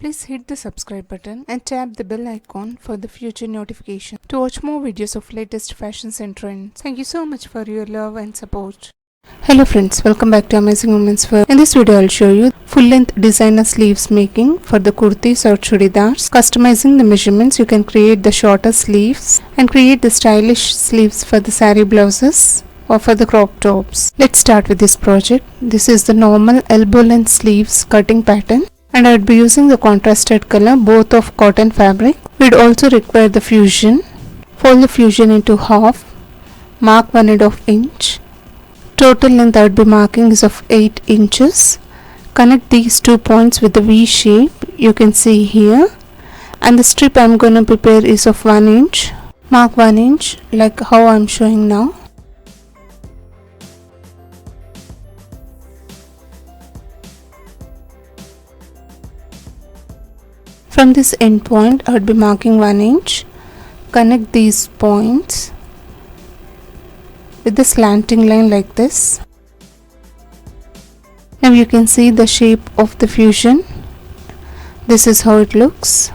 Please hit the subscribe button and tap the bell icon for the future notification to watch more videos of latest fashions and trends. Thank you so much for your love and support. Hello friends, welcome back to Amazing Women's Wear. In this video I'll show you full-length designer sleeves making for the kurtis or churidars. Customizing the measurements, you can create the shorter sleeves and create the stylish sleeves for the saree blouses or for the crop tops. Let's start with this project. This is the normal elbow length sleeves cutting pattern, and I would be using the contrasted color both of cotton fabric. We'd also require the fusion. Fold the fusion into half, mark 1.5 inch. Total length I would be marking is of 8 inches. Connect these 2 points with the V shape you can see here, and the strip I'm going to prepare is of 1 inch. Mark 1 inch like how I'm showing now. From this end point I would be marking 1 inch. Connect these points with the slanting line like this. Now you can see the shape of the fusion. This is how it looks.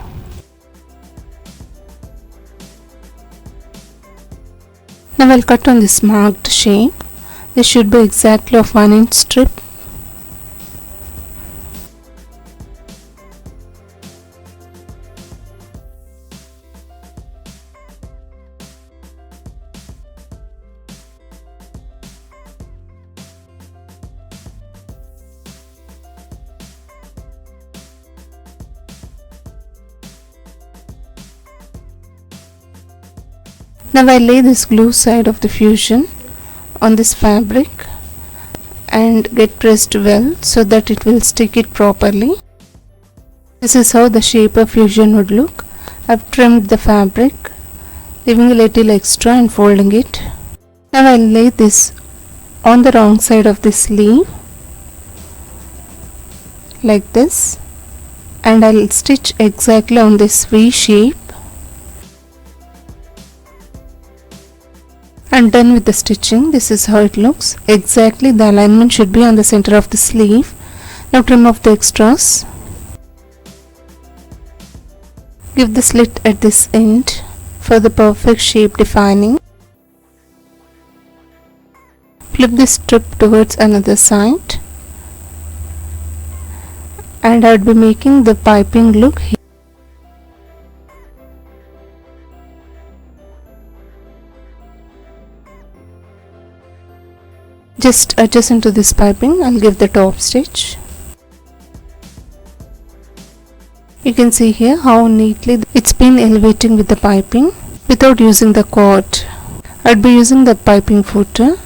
Now I'll cut on this marked shape. This should be exactly of 1 inch strip. Now I lay this glue side of the fusion on this fabric and get pressed well so that it will stick it properly. This is how the shape of fusion would look. I've trimmed the fabric, leaving a little extra and folding it. Now I'll lay this on the wrong side of the sleeve like this, and I'll stitch exactly on this V shape. I'm done with the stitching. This is how it looks. Exactly the alignment should be on the center of the sleeve. Now trim off the extras. Give the slit at this end for the perfect shape defining. Flip this strip towards another side, and I would be making the piping look here. Just adjacent to this piping, I'll give the top stitch. You can see here how neatly it's been elevating with the piping without using the cord. I'd be using the piping footer.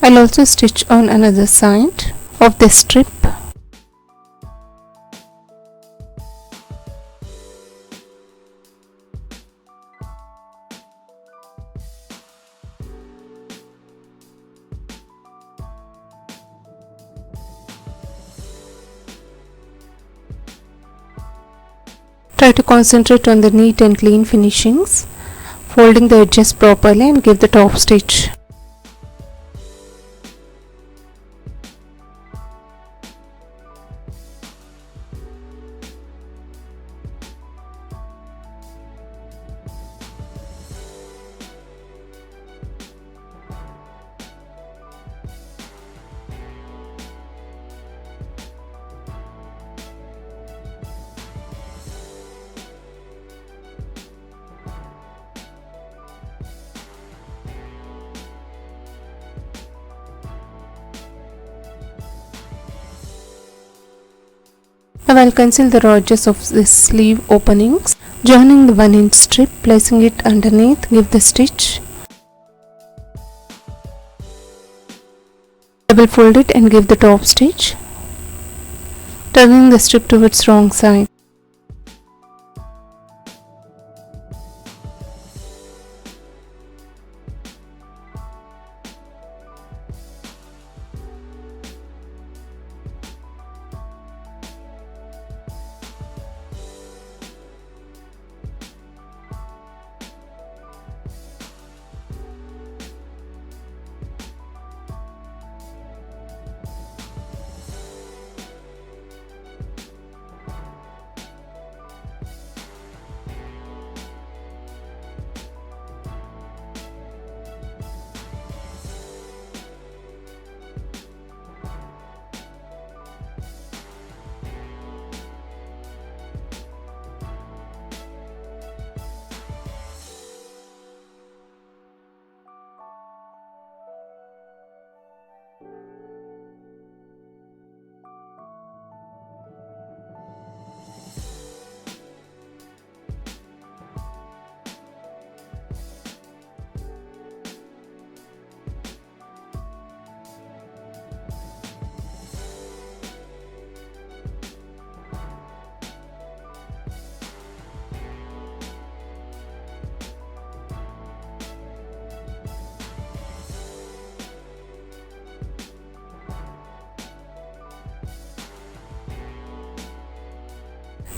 I'll also stitch on another side of this strip. Try to concentrate on the neat and clean finishings, folding the edges properly, and give the top stitch. Now I'll conceal the edges of the sleeve openings, joining the 1-inch strip, placing it underneath, give the stitch. Double fold it and give the top stitch, turning the strip towards wrong side.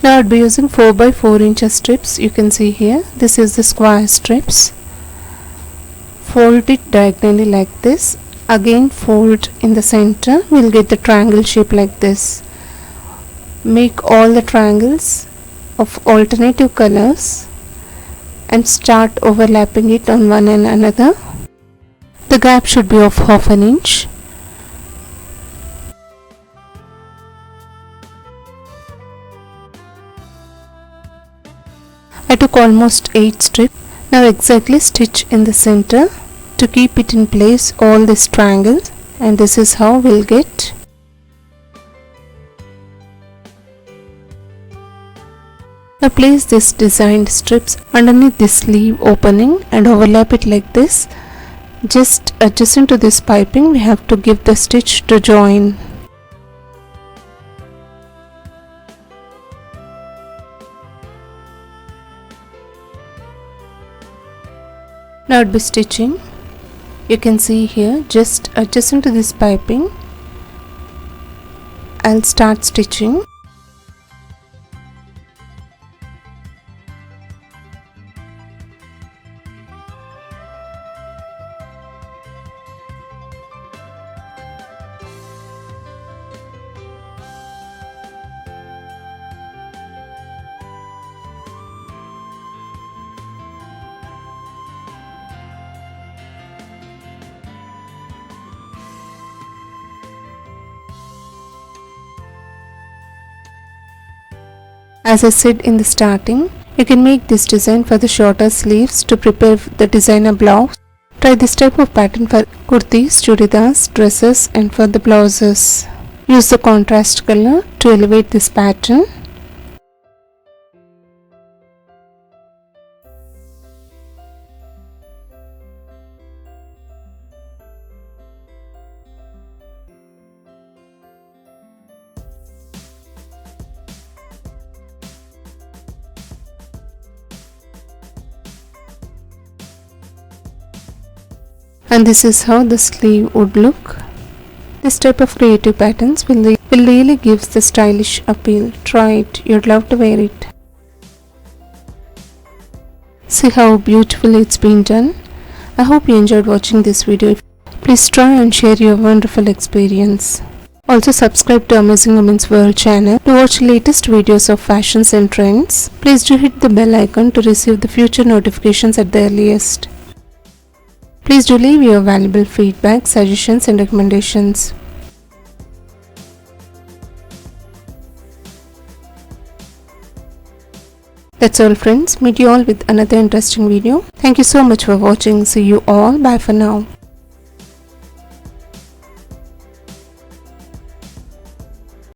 Now I'll be using 4 by 4 inches strips. You can see here, this is the square strips. Fold it diagonally like this. Again fold in the center. We'll get the triangle shape like this. Make all the triangles of alternative colors and start overlapping it on one and another. The gap should be of half an inch. I took almost 8 strips. Now exactly stitch in the center to keep it in place all these triangles, and this is how we'll get. Now place this designed strips underneath this sleeve opening and overlap it like this. Just adjacent to this piping we have to give the stitch to join. Now I'll be stitching. You can see here, just adjacent to this piping I'll start stitching. As I said in the starting, you can make this design for the shorter sleeves to prepare the designer blouse. Try this type of pattern for kurtis, churidars, dresses and for the blouses. Use the contrast color to elevate this pattern. And this is how the sleeve would look. This type of creative patterns will really give the stylish appeal. Try it, you'd love to wear it. See how beautifully it's been done. I hope you enjoyed watching this video. Please try and share your wonderful experience. Also subscribe to Amazing Women's World channel to watch latest videos of fashions and trends. Please do hit the bell icon to receive the future notifications at the earliest. Please do leave your valuable feedback, suggestions and recommendations. That's all friends. Meet you all with another interesting video. Thank you so much for watching. See you all. Bye for now.